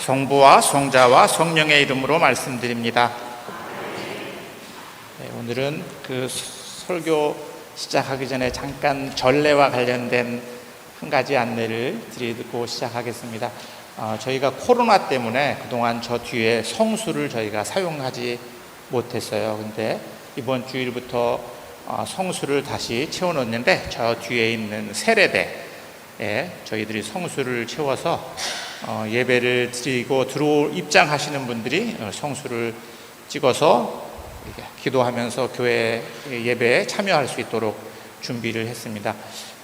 성부와 성자와 성령의 이름으로 말씀드립니다. 오늘은 그 설교 시작하기 전에 잠깐 전례와 관련된 한 가지 안내를 드리고 시작하겠습니다. 저희가 코로나 때문에 그동안 저 뒤에 성수를 저희가 사용하지 못했어요. 근데 이번 주일부터 성수를 다시 채워놓는데 저 뒤에 있는 세례대에 저희들이 성수를 채워서 예배를 드리고 입장하시는 분들이 성수를 찍어서 기도하면서 교회 예배에 참여할 수 있도록 준비를 했습니다.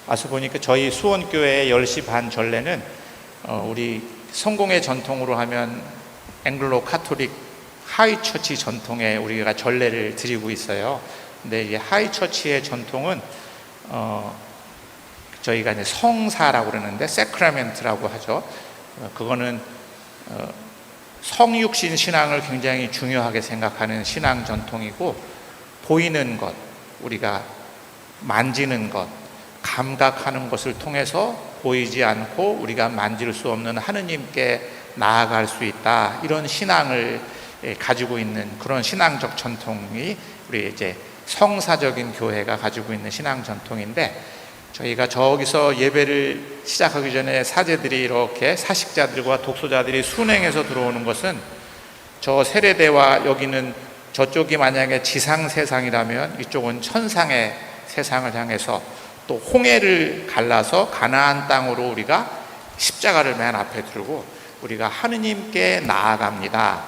와서 보니까 저희 수원교회의 10시 반 전례는 우리 성공의 전통으로 하면 앵글로 카톨릭 하이처치 전통에 우리가 전례를 드리고 있어요. 근데 이 하이처치의 전통은 저희가 이제 성사라고 그러는데 세크라멘트라고 하죠. 그거는 성육신 신앙을 굉장히 중요하게 생각하는 신앙 전통이고, 보이는 것, 우리가 만지는 것, 감각하는 것을 통해서 보이지 않고 우리가 만질 수 없는 하느님께 나아갈 수 있다, 이런 신앙을 가지고 있는 그런 신앙적 전통이 우리 이제 성사적인 교회가 가지고 있는 신앙 전통인데, 저희가 저기서 예배를 시작하기 전에 사제들이 이렇게 사식자들과 독소자들이 순행해서 들어오는 것은, 저 세례대와 여기는 저쪽이 만약에 지상 세상이라면 이쪽은 천상의 세상을 향해서 또 홍해를 갈라서 가나안 땅으로 우리가 십자가를 맨 앞에 들고 우리가 하느님께 나아갑니다.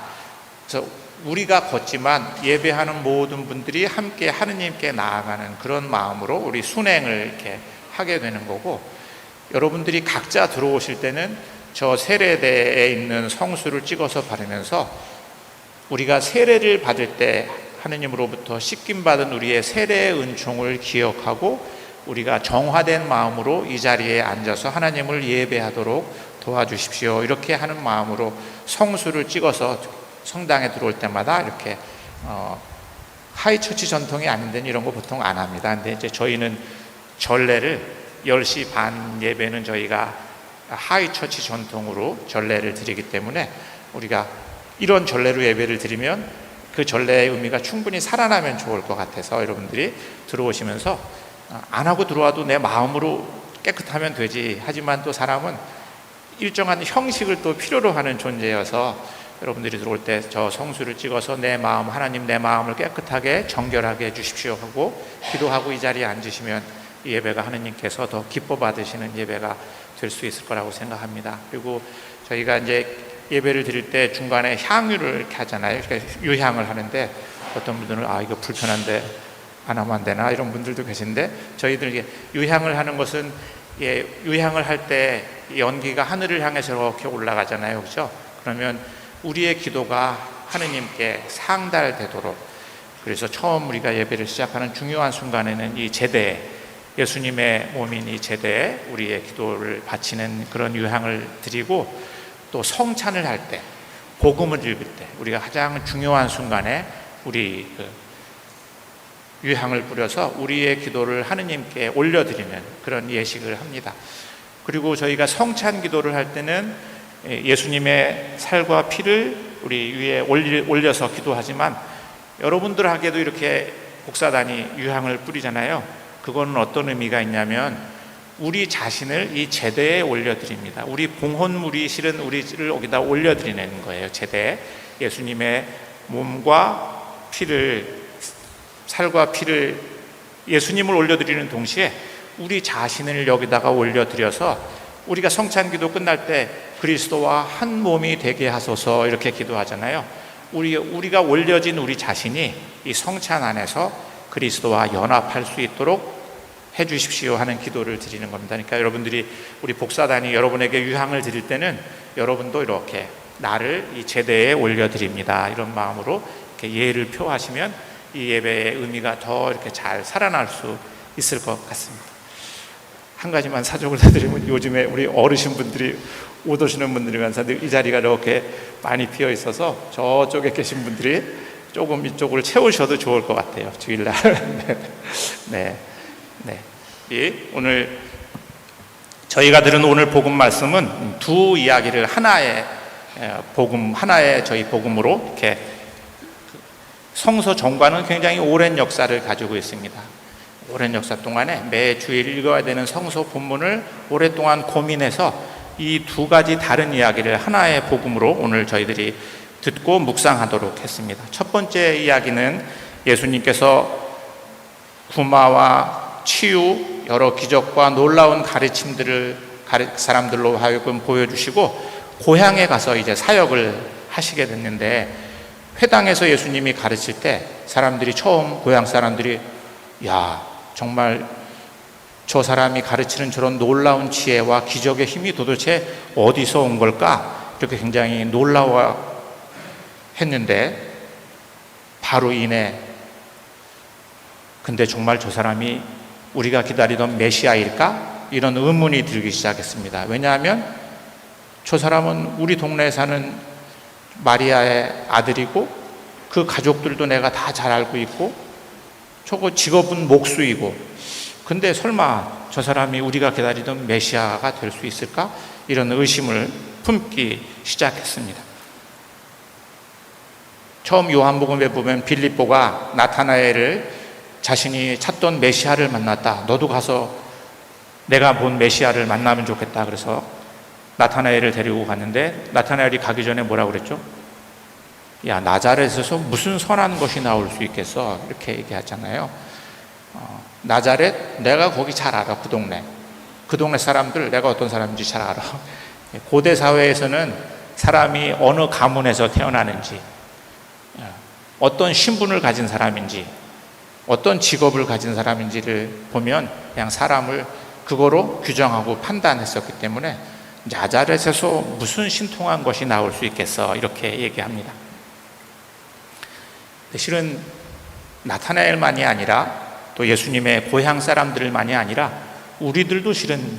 그래서 우리가 걷지만 예배하는 모든 분들이 함께 하느님께 나아가는 그런 마음으로 우리 순행을 이렇게 하게 되는 거고, 여러분들이 각자 들어오실 때는 저 세례대에 있는 성수를 찍어서 바르면서 우리가 세례를 받을 때 하느님으로부터 씻김받은 우리의 세례의 은총을 기억하고 우리가 정화된 마음으로 이 자리에 앉아서 하나님을 예배하도록 도와주십시오, 이렇게 하는 마음으로 성수를 찍어서 성당에 들어올 때마다 이렇게 하이처치 전통이 아닌데 이런 거 보통 안 합니다. 근데 이제 저희는 전례를 10시 반 예배는 저희가 하이처치 전통으로 전례를 드리기 때문에 우리가 이런 전례로 예배를 드리면 그 전례의 의미가 충분히 살아나면 좋을 것 같아서 여러분들이 들어오시면서 안 하고 들어와도 내 마음으로 깨끗하면 되지, 하지만 또 사람은 일정한 형식을 또 필요로 하는 존재여서 여러분들이 들어올 때 저 성수를 찍어서 내 마음, 하나님 내 마음을 깨끗하게 정결하게 해주십시오 하고 기도하고 이 자리에 앉으시면 이 예배가 하느님께서 더 기뻐 받으시는 예배가 될 수 있을 거라고 생각합니다. 그리고 저희가 이제 예배를 드릴 때 중간에 향유를 이렇게 하잖아요. 그러니까 유향을 하는데 어떤 분들은 이거 불편한데 안 하면 안 되나, 이런 분들도 계신데, 저희들 유향을 하는 것은 유향을 할 때 연기가 하늘을 향해서 이렇게 올라가잖아요, 그렇죠? 그러면 우리의 기도가 하느님께 상달되도록, 그래서 처음 우리가 예배를 시작하는 중요한 순간에는 이 제대, 예수님의 몸인 이 제대에 우리의 기도를 바치는 그런 유향을 드리고, 또 성찬을 할 때, 복음을 읽을 때 우리가 가장 중요한 순간에 우리 유향을 뿌려서 우리의 기도를 하느님께 올려드리는 그런 예식을 합니다. 그리고 저희가 성찬 기도를 할 때는 예수님의 살과 피를 우리 위에 올려서 기도하지만, 여러분들에게도 이렇게 복사단이 유향을 뿌리잖아요. 그거는 어떤 의미가 있냐면 우리 자신을 이 제대에 올려드립니다. 우리 봉헌물이 실은 우리를 여기다 올려드리는 거예요. 제대에 예수님의 몸과 피를, 살과 피를, 예수님을 올려드리는 동시에 우리 자신을 여기다가 올려드려서 우리가 성찬기도 끝날 때 그리스도와 한 몸이 되게 하소서 이렇게 기도하잖아요. 우리가 올려진 우리 자신이 이 성찬 안에서 그리스도와 연합할 수 있도록 해주십시오 하는 기도를 드리는 겁니다. 그러니까 여러분들이, 우리 복사단이 여러분에게 유향을 드릴 때는 여러분도 이렇게 나를 이 제대에 올려드립니다, 이런 마음으로 이렇게 예를 표하시면 이 예배의 의미가 더 이렇게 잘 살아날 수 있을 것 같습니다. 한 가지만 사족을 해드리면, 요즘에 우리 어르신분들이 옷 오시는 분들이 많아서 이 자리가 이렇게 많이 비어 있어서 저쪽에 계신 분들이 조금 이쪽을 채우셔도 좋을 것 같아요, 주일날. 네. 오늘 저희가 들은 오늘 복음 말씀은 두 이야기를 하나에 복음 하나의 저희 복음으로 이렇게 성서 정과는 굉장히 오랜 역사를 가지고 있습니다. 오랜 역사 동안에 매 주일 읽어야 되는 성서 본문을 오랫동안 고민해서 이 두 가지 다른 이야기를 하나의 복음으로 오늘 저희들이 듣고 묵상하도록 했습니다. 첫 번째 이야기는 예수님께서 구마와 치유, 여러 기적과 놀라운 가르침들을 사람들로 하여금 보여주시고 고향에 가서 이제 사역을 하시게 됐는데, 회당에서 예수님이 가르칠 때 사람들이 처음 고향 사람들이 야, 정말 저 사람이 가르치는 저런 놀라운 지혜와 기적의 힘이 도대체 어디서 온 걸까? 이렇게 굉장히 놀라워했는데, 바로 이내 근데 정말 저 사람이 우리가 기다리던 메시아일까? 이런 의문이 들기 시작했습니다. 왜냐하면 저 사람은 우리 동네에 사는 마리아의 아들이고 그 가족들도 내가 다 잘 알고 있고 저거 직업은 목수이고, 근데 설마 저 사람이 우리가 기다리던 메시아가 될 수 있을까? 이런 의심을 품기 시작했습니다. 처음 요한복음에 보면 빌립보가 나타나엘을 자신이 찾던 메시아를 만났다. 너도 가서 내가 본 메시아를 만나면 좋겠다. 그래서 나타나엘을 데리고 갔는데, 나타나엘이 가기 전에 뭐라고 그랬죠? 야, 나자렛에서 무슨 선한 것이 나올 수 있겠어? 이렇게 얘기하잖아요. 나자렛, 내가 거기 잘 알아. 그 동네 사람들 내가 어떤 사람인지 잘 알아. 고대 사회에서는 사람이 어느 가문에서 태어나는지, 어떤 신분을 가진 사람인지, 어떤 직업을 가진 사람인지를 보면 그냥 사람을 그거로 규정하고 판단했었기 때문에 나자렛에서 무슨 신통한 것이 나올 수 있겠어? 이렇게 얘기합니다. 실은 나타나엘만이 아니라 또 예수님의 고향 사람들만이 아니라 우리들도 실은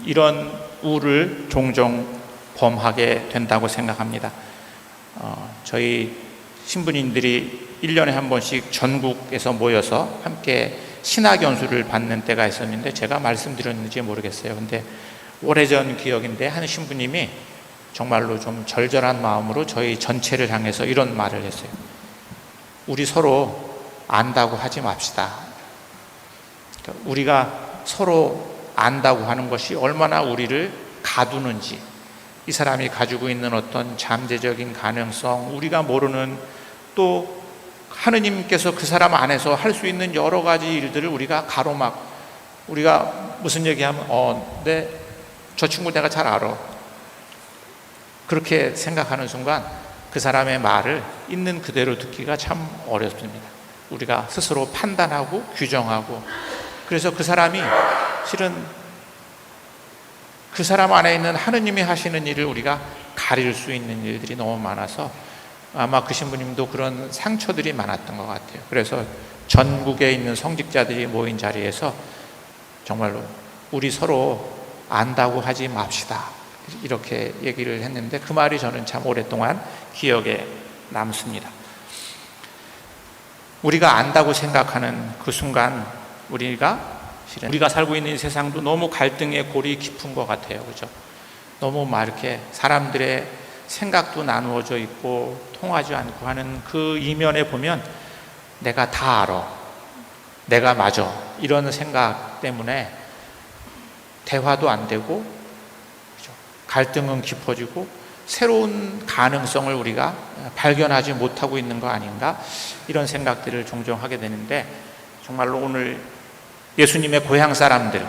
이런 우를 종종 범하게 된다고 생각합니다. 저희 신부님들이 1년에 한 번씩 전국에서 모여서 함께 신학연수를 받는 때가 있었는데, 제가 말씀드렸는지 모르겠어요. 근데 오래전 기억인데 한 신부님이 정말로 좀 절절한 마음으로 저희 전체를 향해서 이런 말을 했어요. 우리 서로 안다고 하지 맙시다. 그러니까 우리가 서로 안다고 하는 것이 얼마나 우리를 가두는지, 이 사람이 가지고 있는 어떤 잠재적인 가능성, 우리가 모르는, 또 하느님께서 그 사람 안에서 할 수 있는 여러 가지 일들을 우리가 가로막, 우리가 무슨 얘기하면 네, 저 친구 내가 잘 알아, 그렇게 생각하는 순간 그 사람의 말을 있는 그대로 듣기가 참 어렵습니다. 우리가 스스로 판단하고 규정하고, 그래서 그 사람이 실은 그 사람 안에 있는 하느님이 하시는 일을 우리가 가릴 수 있는 일들이 너무 많아서 아마 그 신부님도 그런 상처들이 많았던 것 같아요. 그래서 전국에 있는 성직자들이 모인 자리에서 정말로 우리 서로 안다고 하지 맙시다, 이렇게 얘기를 했는데, 그 말이 저는 참 오랫동안 기억에 남습니다. 우리가 안다고 생각하는 그 순간 우리가 살고 있는 이 세상도 너무 갈등의 골이 깊은 것 같아요. 그죠? 너무 막 이렇게 사람들의 생각도 나누어져 있고 통하지 않고 하는 그 이면에 보면 내가 다 알아, 내가 맞아, 이런 생각 때문에 대화도 안 되고, 그죠? 갈등은 깊어지고 새로운 가능성을 우리가 발견하지 못하고 있는 거 아닌가, 이런 생각들을 종종 하게 되는데, 정말로 오늘 예수님의 고향 사람들,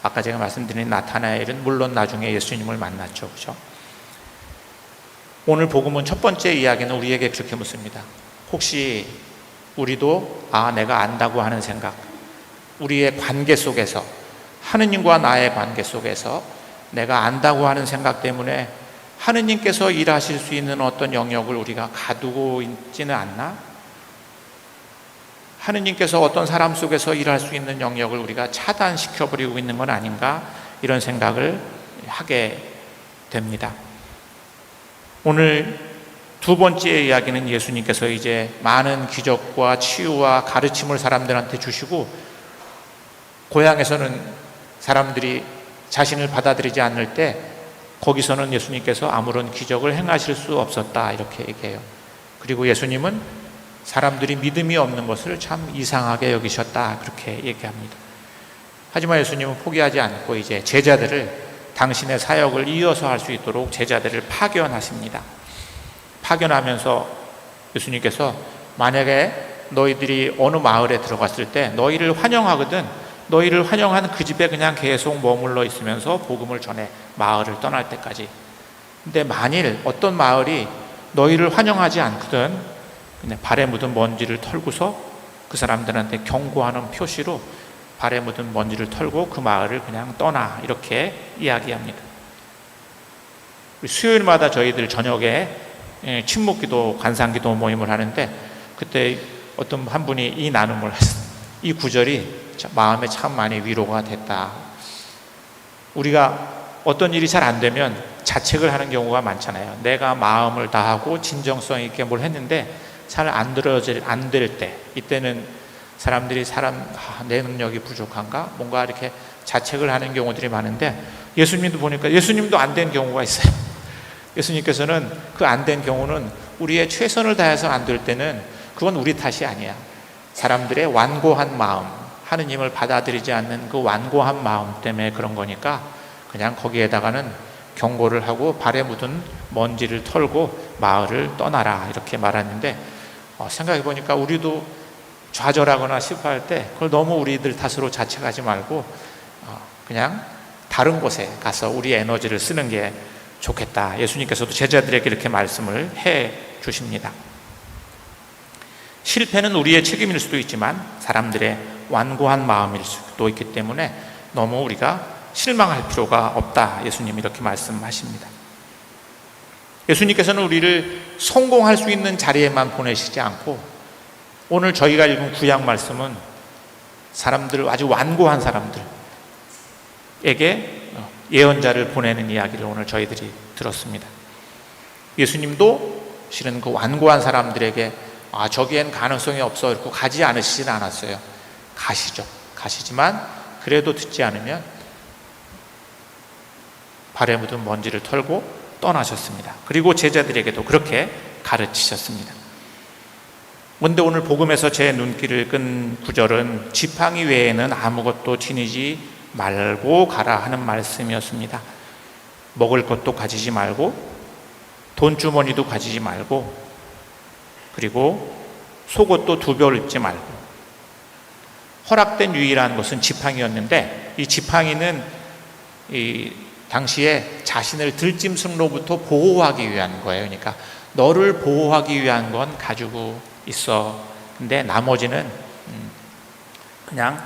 아까 제가 말씀드린 나타나엘은 물론 나중에 예수님을 만났죠. 그죠? 오늘 복음은 첫 번째 이야기는 우리에게 그렇게 묻습니다. 혹시 우리도 내가 안다고 하는 생각, 우리의 관계 속에서, 하느님과 나의 관계 속에서 내가 안다고 하는 생각 때문에 하느님께서 일하실 수 있는 어떤 영역을 우리가 가두고 있지는 않나? 하느님께서 어떤 사람 속에서 일할 수 있는 영역을 우리가 차단시켜버리고 있는 건 아닌가? 이런 생각을 하게 됩니다. 오늘 두 번째 이야기는 예수님께서 이제 많은 기적과 치유와 가르침을 사람들한테 주시고, 고향에서는 사람들이 자신을 받아들이지 않을 때 거기서는 예수님께서 아무런 기적을 행하실 수 없었다 이렇게 얘기해요. 그리고 예수님은 사람들이 믿음이 없는 것을 참 이상하게 여기셨다 그렇게 얘기합니다. 하지만 예수님은 포기하지 않고 이제 제자들을 당신의 사역을 이어서 할 수 있도록 제자들을 파견하십니다. 파견하면서 예수님께서 만약에 너희들이 어느 마을에 들어갔을 때 너희를 환영하거든 너희를 환영한 그 집에 그냥 계속 머물러 있으면서 복음을 전해 마을을 떠날 때까지. 근데 만일 어떤 마을이 너희를 환영하지 않거든 그냥 발에 묻은 먼지를 털고서 그 사람들한테 경고하는 표시로 발에 묻은 먼지를 털고 그 마을을 그냥 떠나 이렇게 이야기합니다. 수요일마다 저희들 저녁에 침묵기도 관상기도 모임을 하는데 그때 어떤 한 분이 이 나눔을 했어요. 이 구절이 마음에 참 많이 위로가 됐다. 우리가 어떤 일이 잘 안 되면 자책을 하는 경우가 많잖아요. 내가 마음을 다하고 진정성 있게 뭘 했는데 잘 안 될 때 이때는 사람들이 내 능력이 부족한가? 뭔가 이렇게 자책을 하는 경우들이 많은데 예수님도 보니까 예수님도 안 된 경우가 있어요. 예수님께서는 그 안 된 경우는 우리의 최선을 다해서 안 될 때는 그건 우리 탓이 아니야. 사람들의 완고한 마음, 하느님을 받아들이지 않는 그 완고한 마음 때문에 그런 거니까 그냥 거기에다가는 경고를 하고 발에 묻은 먼지를 털고 마을을 떠나라 이렇게 말하는데 생각해 보니까 우리도 좌절하거나 실패할 때 그걸 너무 우리들 탓으로 자책하지 말고 그냥 다른 곳에 가서 우리 에너지를 쓰는 게 좋겠다. 예수님께서도 제자들에게 이렇게 말씀을 해 주십니다. 실패는 우리의 책임일 수도 있지만 사람들의 완고한 마음일 수도 있기 때문에 너무 우리가 실망할 필요가 없다. 예수님이 이렇게 말씀하십니다. 예수님께서는 우리를 성공할 수 있는 자리에만 보내시지 않고 오늘 저희가 읽은 구약 말씀은 사람들 아주 완고한 사람들에게 예언자를 보내는 이야기를 오늘 저희들이 들었습니다. 예수님도 실은 그 완고한 사람들에게 저기엔 가능성이 없어 이렇게 가지 않으시진 않았어요. 가시지만 그래도 듣지 않으면 발에 묻은 먼지를 털고 떠나셨습니다. 그리고 제자들에게도 그렇게 가르치셨습니다. 그런데 오늘 복음에서 제 눈길을 끈 구절은 지팡이 외에는 아무것도 지니지 말고 가라 하는 말씀이었습니다. 먹을 것도 가지지 말고 돈주머니도 가지지 말고 그리고 속옷도 2벌 입지 말고 허락된 유일한 것은 지팡이였는데 이 지팡이는 이 당시에 자신을 들짐승로부터 보호하기 위한 거예요. 그러니까 너를 보호하기 위한 건 가지고 있어. 근데 나머지는 그냥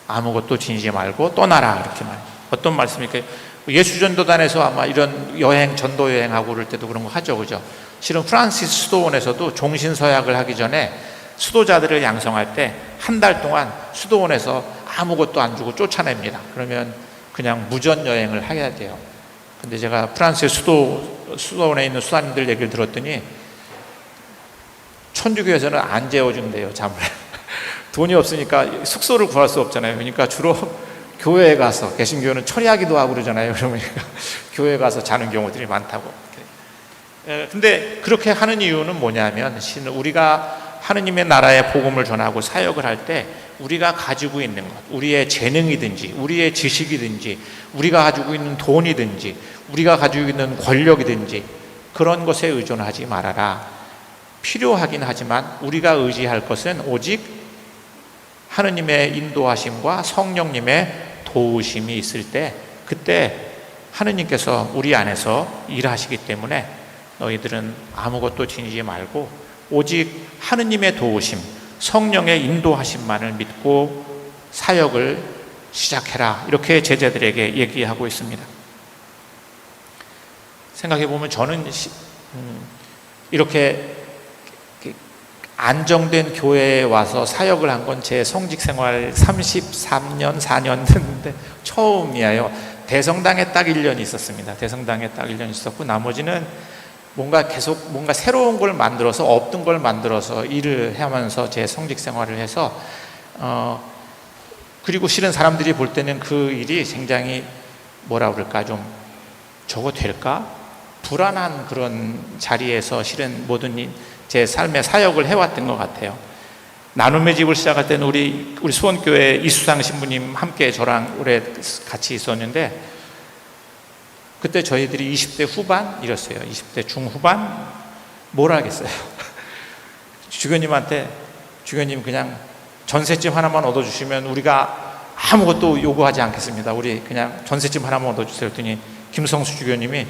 아무것도 지니지 말고 떠나라 이렇게 말. 어떤 말씀입니까? 예수전도단에서 아마 이런 전도 여행하고 그럴 때도 그런 거 하죠, 그죠? 실은 프란시스 수도원에서도 종신서약을 하기 전에 수도자들을 양성할 때 한 달 동안 수도원에서 아무것도 안 주고 쫓아냅니다. 그러면 그냥 무전 여행을 해야 돼요. 근데 제가 프란시스 수도원에 있는 수사님들 얘기를 들었더니 천주교에서는 안 재워준대요, 잠을. 돈이 없으니까 숙소를 구할 수 없잖아요. 그러니까 주로 교회에 가서, 개신교는 철야기도 하고 그러잖아요. 그러니까 교회에 가서 자는 경우들이 많다고. 근데 그렇게 하는 이유는 뭐냐면 우리가 하느님의 나라의 복음을 전하고 사역을 할 때 우리가 가지고 있는 것, 우리의 재능이든지 우리의 지식이든지 우리가 가지고 있는 돈이든지 우리가 가지고 있는 권력이든지 그런 것에 의존하지 말아라. 필요하긴 하지만 우리가 의지할 것은 오직 하느님의 인도하심과 성령님의 도우심이 있을 때 그때 하느님께서 우리 안에서 일하시기 때문에 너희들은 아무것도 지니지 말고 오직 하느님의 도우심, 성령의 인도하심만을 믿고 사역을 시작해라. 이렇게 제자들에게 얘기하고 있습니다. 생각해 보면 저는 이렇게 안정된 교회에 와서 사역을 한 건 제 성직 생활 33년, 4년 됐는데 처음이에요. 대성당에 딱 1년 있었습니다. 대성당에 딱 1년 있었고 나머지는 뭔가 새로운 걸 만들어서 없던 걸 만들어서 일을 하면서 제 성직 생활을 해서 그리고 실은 사람들이 볼 때는 그 일이 굉장히 뭐라 그럴까 좀 저거 될까? 불안한 그런 자리에서 실은 모든 제 삶의 사역을 해왔던 것 같아요. 나눔의 집을 시작할 때는 우리 수원교회 이수상 신부님 함께 저랑 오래 같이 있었는데, 그때 저희들이 20대 후반 이랬어요. 20대 중후반 뭘 하겠어요. 주교님한테, 주교님 그냥 전셋집 하나만 얻어주시면 우리가 아무것도 요구하지 않겠습니다. 우리 그냥 전셋집 하나만 얻어주세요. 했더니 김성수 주교님이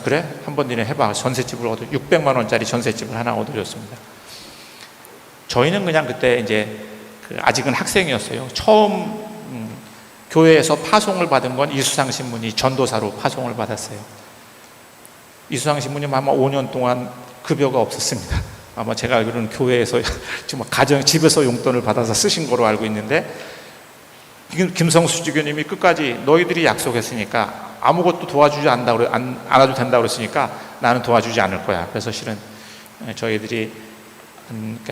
그래? 한번 니네 해봐. 전셋집을 600만 원짜리 전셋집을 하나 얻어줬습니다. 저희는 그냥 그때 이제 아직은 학생이었어요. 처음 교회에서 파송을 받은 건 이수상 신부님 전도사로 파송을 받았어요. 이수상 신부님 아마 5년 동안 급여가 없었습니다. 아마 제가 알기로는 교회에서 지금 집에서 용돈을 받아서 쓰신 거로 알고 있는데, 김성수 주교님이 끝까지 너희들이 약속했으니까 아무것도 도와주지 않아도 된다고 그랬으니까 나는 도와주지 않을 거야. 그래서 실은 저희들이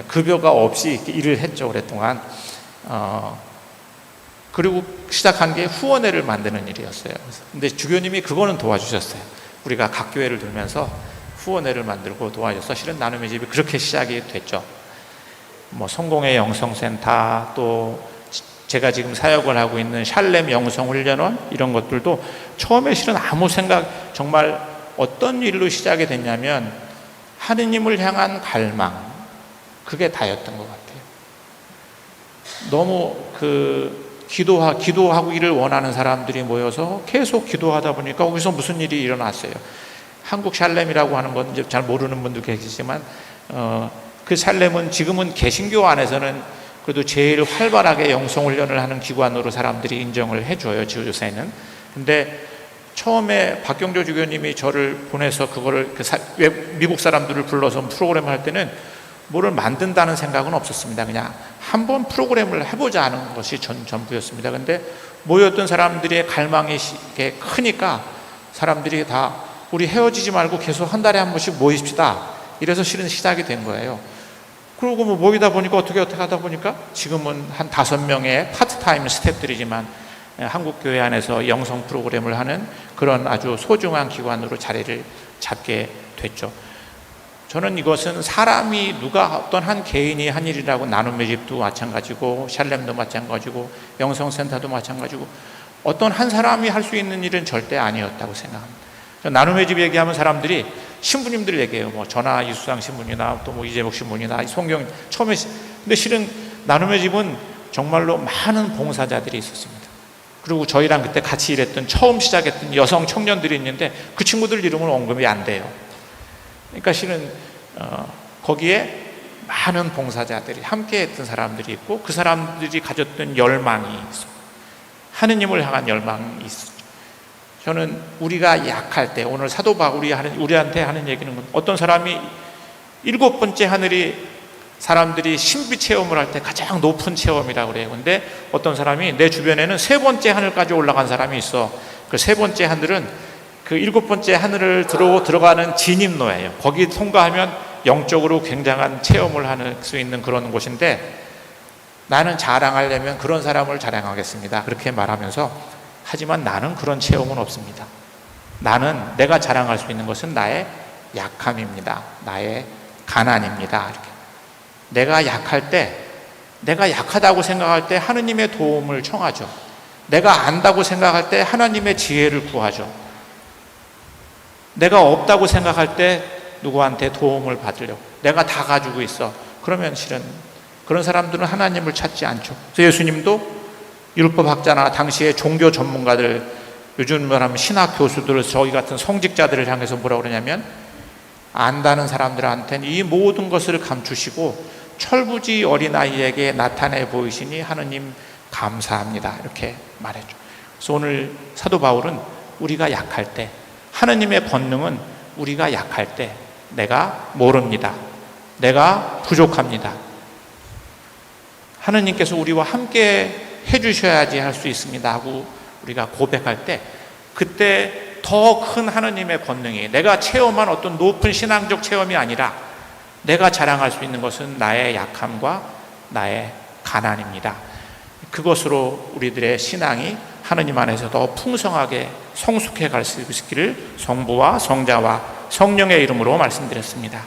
급여가 없이 일을 했죠, 오랫동안. 그리고 시작한 게 후원회를 만드는 일이었어요. 근데 주교님이 그거는 도와주셨어요. 우리가 각 교회를 돌면서 후원회를 만들고 도와줘서 실은 나눔의 집이 그렇게 시작이 됐죠. 뭐 성공의 영성센터, 또 제가 지금 사역을 하고 있는 샬렘 영성훈련원, 이런 것들도 처음에 실은 아무 생각, 정말 어떤 일로 시작이 됐냐면 하느님을 향한 갈망, 그게 다였던 것 같아요. 너무 기도하고 일을 원하는 사람들이 모여서 계속 기도하다 보니까 거기서 무슨 일이 일어났어요. 한국 샬렘이라고 하는 건 이제 잘 모르는 분도 계시지만, 그 샬렘은 지금은 개신교 안에서는 그래도 제일 활발하게 영성훈련을 하는 기관으로 사람들이 인정을 해줘요, 지도교사에는. 근데 처음에 박경조 주교님이 저를 보내서 그거를 미국 사람들을 불러서 프로그램을 할 때는 뭐를 만든다는 생각은 없었습니다. 그냥 한번 프로그램을 해보자 하는 것이 전부였습니다. 근데 모였던 사람들의 갈망이 크니까 사람들이 다 우리 헤어지지 말고 계속 한 달에 한 번씩 모이십시다, 이래서 실은 시작이 된 거예요. 그리고 뭐 모이다 보니까 어떻게 하다 보니까 지금은 한 5명의 파트타임 스태프들이지만 한국교회 안에서 영성 프로그램을 하는 그런 아주 소중한 기관으로 자리를 잡게 됐죠. 저는 이것은 사람이 어떤 한 개인이 한 일이라고, 나눔의 집도 마찬가지고 샬렘도 마찬가지고 영성센터도 마찬가지고 어떤 한 사람이 할 수 있는 일은 절대 아니었다고 생각합니다. 나눔의 집 얘기하면 사람들이 신부님들 얘기해요. 뭐 전하 이수상 신부님이나 또 뭐 이재복 신부님이나 송경 처음에. 근데 실은 나눔의 집은 정말로 많은 봉사자들이 있었습니다. 그리고 저희랑 그때 같이 일했던, 처음 시작했던 여성 청년들이 있는데 그 친구들 이름은 언급이 안 돼요. 그러니까 실은 거기에 많은 봉사자들이 함께했던 사람들이 있고, 그 사람들이 가졌던 열망이 있어, 하느님을 향한 열망이 있어. 저는 우리가 약할 때, 오늘 사도 바울이 우리한테 하는 얘기는, 어떤 사람이 7번째 하늘이 사람들이 신비 체험을 할 때 가장 높은 체험이라고 그래요. 근데 어떤 사람이, 내 주변에는 3번째 하늘까지 올라간 사람이 있어. 그 3번째 하늘은 그 7번째 하늘을 들어가는 진입로예요. 거기 통과하면 영적으로 굉장한 체험을 할 수 있는 그런 곳인데, 나는 자랑하려면 그런 사람을 자랑하겠습니다, 그렇게 말하면서, 하지만 나는 그런 체험은 없습니다. 내가 자랑할 수 있는 것은 나의 약함입니다. 나의 가난입니다. 이렇게. 내가 약할 때, 내가 약하다고 생각할 때 하느님의 도움을 청하죠. 내가 안다고 생각할 때 하나님의 지혜를 구하죠. 내가 없다고 생각할 때 누구한테 도움을 받으려고, 내가 다 가지고 있어, 그러면 실은 그런 사람들은 하나님을 찾지 않죠. 그래서 예수님도 율법학자나 당시의 종교 전문가들, 요즘 말하면 신학 교수들, 저희 같은 성직자들을 향해서 뭐라고 그러냐면, 안다는 사람들한테는 이 모든 것을 감추시고 철부지 어린아이에게 나타내 보이시니 하느님 감사합니다, 이렇게 말했죠. 그래서 오늘 사도 바울은 우리가 약할 때, 하느님의 권능은 우리가 약할 때, 내가 모릅니다, 내가 부족합니다, 하느님께서 우리와 함께 해주셔야지 할 수 있습니다 하고 우리가 고백할 때, 그때 더 큰 하느님의 권능이, 내가 체험한 어떤 높은 신앙적 체험이 아니라 내가 자랑할 수 있는 것은 나의 약함과 나의 가난입니다. 그것으로 우리들의 신앙이 하느님 안에서 더 풍성하게 성숙해 갈 수 있기를 성부와 성자와 성령의 이름으로 말씀드렸습니다.